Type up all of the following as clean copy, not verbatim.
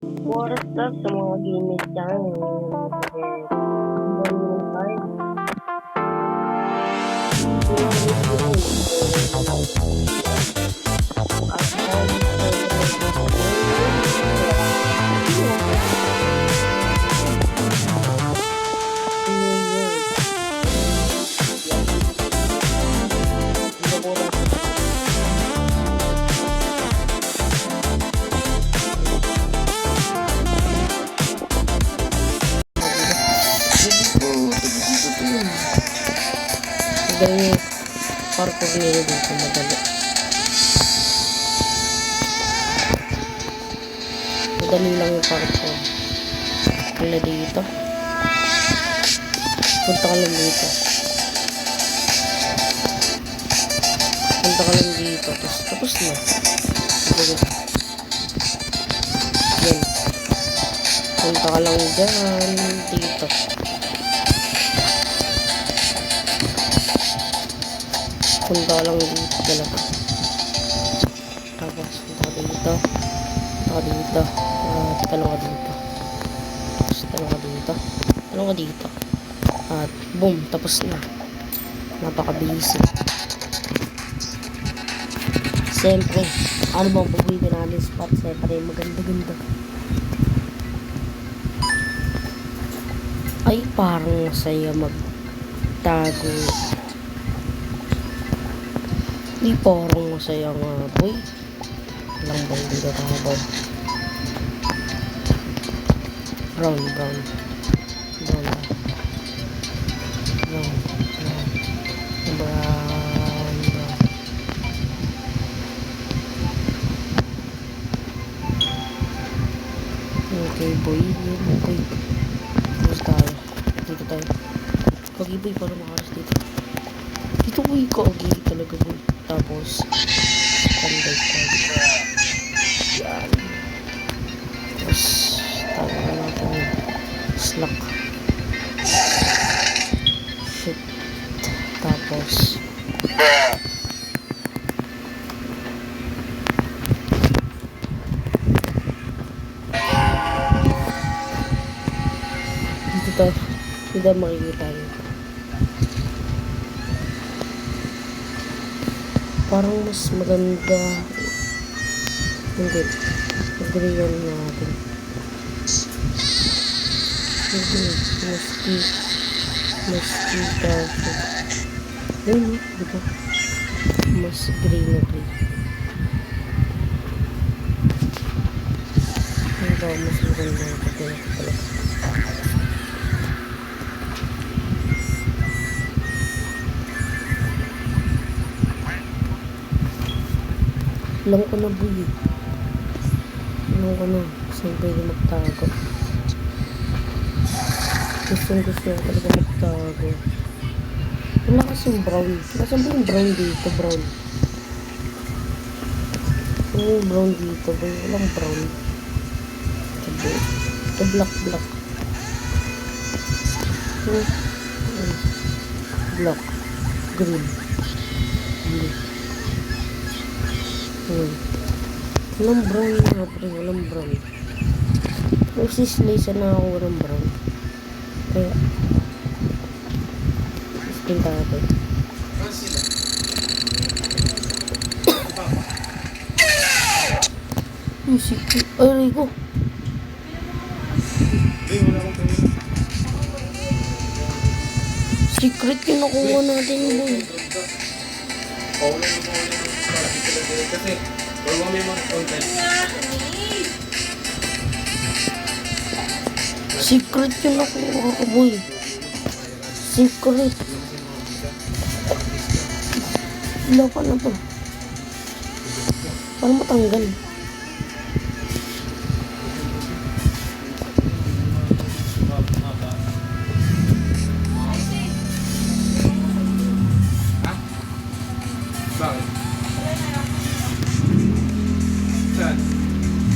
Oras na sa mga gamit dyan. Hanggang naman tayo. Magaling yung parkour nila dito, madali. Madali lang yung parkour. Wala dito. Punta ka lang dito. Punta ka lang dito. Tapos na. Yan. Punta ka lang dyan. Dito. Punta ka lang dito talaga. Tapos punta ka dito. Punta ka dito. Talong ka dito. Tapos talong ka dito. Talong ka dito. At boom, tapos na. Napakabilis. Siyempre, ano bang paborito namin spot? Siyempre, maganda-ganda. Ay, parang masaya magtago. Di parang masaya nga, boy. Walang bang dito tayo. Brown. Okay, boy. Okay. Dito tayo. Kagi, boy. Parang makaras dito. Dito, boy. Kagi talaga, boy. Tapos, standard tayo. Yan. Tapos, tayo na natin yung slack. Shit. Tapos, dito makikita nyo. Parang mas maganda. Hindi. Agreean natin. Hindi. Mas darker. Ayun, diba? Mas greenery. Ano ba? Mas maganda yung pagkakas talaga. Alam ko na, boy. Alam ko na. Saan pwede magtago. Gusto ko talaga magtago. Wala kasing brown. Nasaan ba yung brown dito? Brown. Ano yung brown dito, boy? Walang brown. Ito black. Black. Green. Blue. Walang brown nga, pre. Walang brown. Nagsislaysa na ako ng brown. Kaya spin tayo. Musik. Ay, ko. Secret yung nakuha natin, boy. Kasi, wala may mga content. Secret yung nakuha ko, boy. Secret. Wala pa na to. Paano matanggal? Bakit?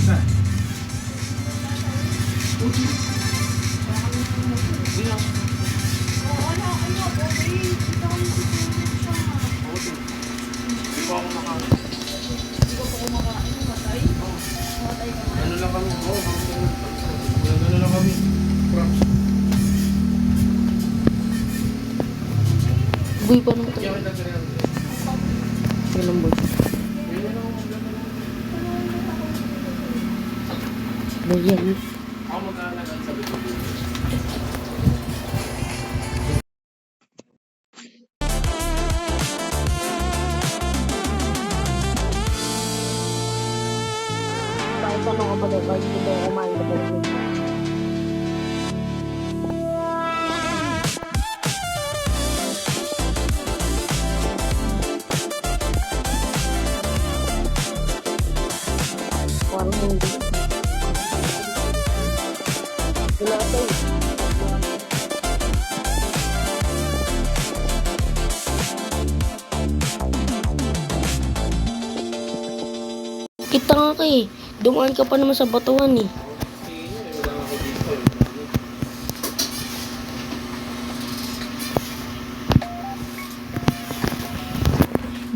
Saan? Ano lang kami? Boy, paano mo Kaya tayo? may nagkakita. Walang boy. Boy yan. Ako mag-aalaga sa bito. Kahit ano ka pa daw, kahit hindi tayo kumain na ba? Parang hindi. Wala tayo. Kita nga ka eh. Dumaan ka pa naman sa batuhan eh. Wala ako dito.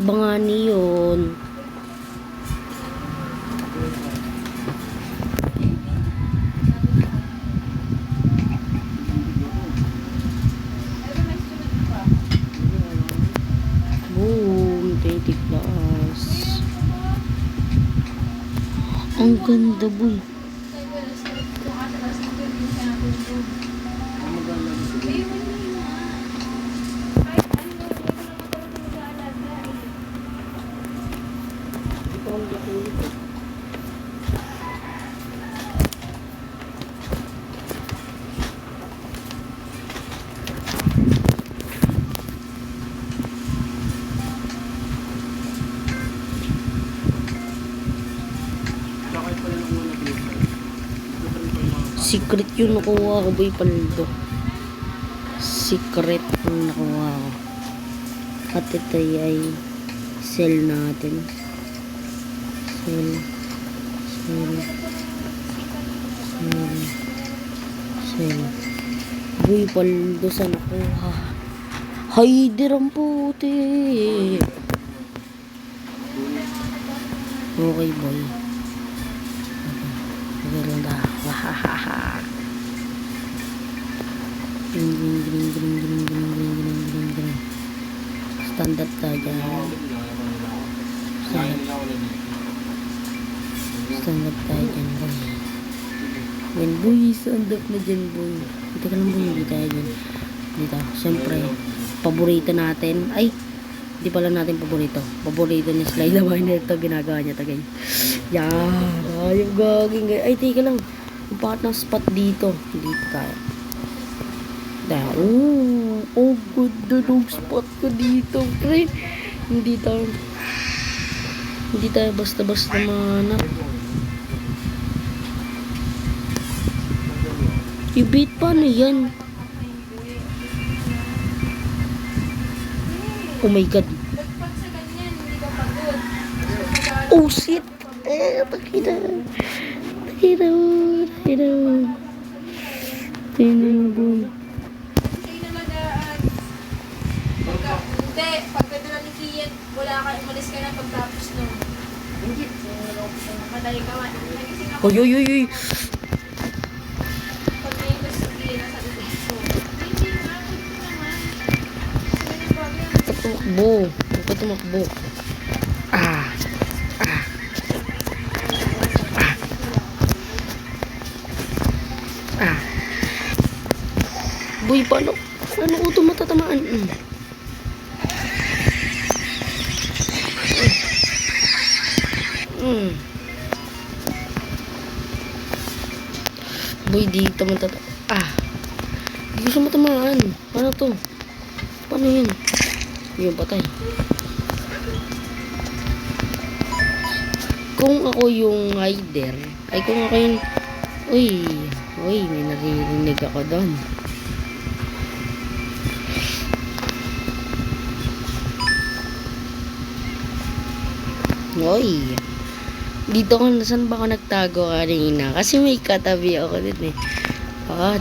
Bangani yun. Boom, 20 plus. Ang ganda boy. Bakit pala nung una pinunta? Ito pa rin pa yung mga Secret yun nakuha ko boy paldo. Secret yung nakuha ko. At ito ay sell natin. Sell. Sell. Sell. Sell. Boy paldo sa nakuha. Hider ang puti. Okay boy. Ganda. Wahahaha. Green, green, green, green, green, green, green, green, green, green. Standard tayo dyan. Kaya nila ako na dito. Standard tayo dyan, boy. Yan, boy. Standard na dyan, boy. Hindi ka lang, boy. Hindi tayo dyan. Dito. Siyempre, paborito natin. Ay, hindi pala natin paborito. Paborito ni Sly the Miner. Ito, ginagawa niya tagay. Yan. Ayaw gaging. Ay, tika lang. Yung pakat ng spot dito. Dito tayo. Oh, ganda ng spot ko dito, friend. Hindi tayo basta-basta manap. I-beat paano yan? Oh my god. Pag sa ganyan, hindi ka pagod. Oh shit. Pakita. Pakita mo. Boy. Hindi na magaan. Hindi, pagkadala ni Kian, wala ka, umalis ka na pagtapos nun. Hindi. Madali ka man. Nagising ako. Oy. Pag may gusto Kian, nasa ulit ko. Hindi, nakakot ko naman. Sige na bagay. Huwag ka tumakbo. Boy, paano ko ito matatamaan? Boy, dito matatamaan. Hindi ko siya matamaan. Paano to? Paano yan? Yung patay. Kung ako yung hider, ay kung ako yung... Uy, may naririnig ako doon. Uy, dito ko, saan ba ako nagtago kanina? Kasi may katabi ako din eh.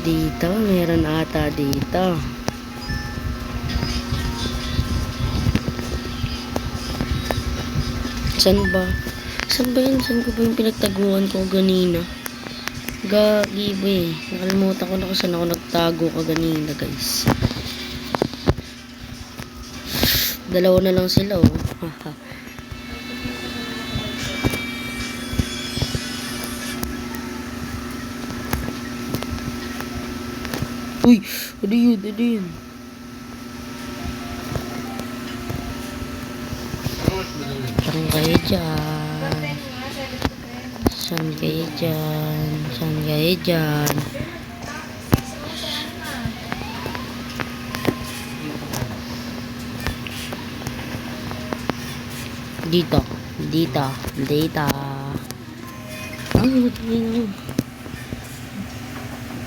Dito, meron ata dito. Saan ba? Saan ba yun? Saan ko ba yung pinagtaguan ko ganina? Gagi ba eh. Nakalimutan ko na kung saan ako nagtago ka ganina, guys. Dalawa na lang sila, oh. Haha. Uy! Ano yun? Ano yun? Saan kayo dyan? Saan kayo dyan? Saan kayo dyan? Dito. Dito. Dito. Ay, magaling ako.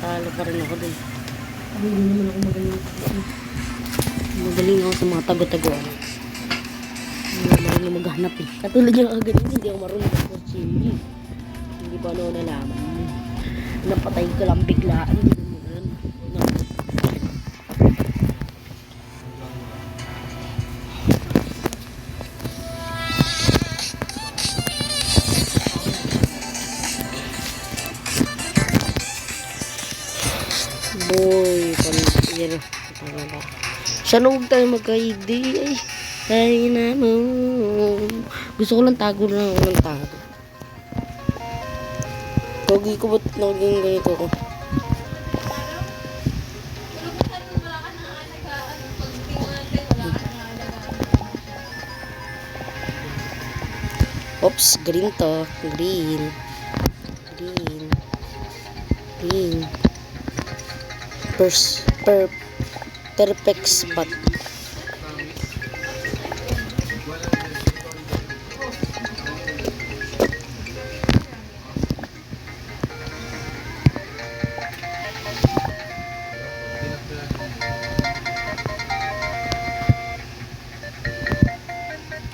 Talo pa rin ako dun. Ay, hindi naman ako magaling. Magaling ako sa mga tago-tagoan. Hindi ako marunong maghanap eh. Katulad yung kagaling, hindi ako marunong maghanap chili. Hindi pa ano nalaman. Napatay ko lang biglaan. Hindi naman. Boy, panira. Sana huwag tayo magka-ID. Ay na mo. Gusto ko lang tago lang ako ng tago. Pogi ko ba't naging ganito ko? Oops, green to. Green. Green. Green. Perfect spot.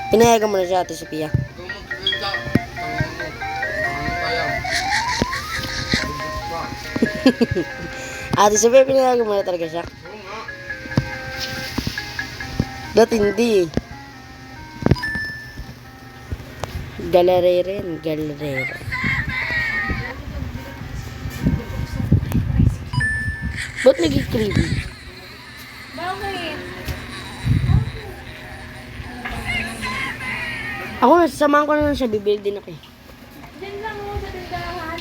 Pinayagan mo na siya, Ate Sophia. Ate Sophia, pinayagan mo na talaga siya. Dati hindi. Galareren. Ba't nag-creepy? Bakit? Ako, samahan ko na lang siya. Bibili din ako eh. Diyan lang mo sa tindahan.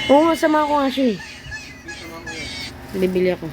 Oo, samahan ko nga siya eh. Bibili ako.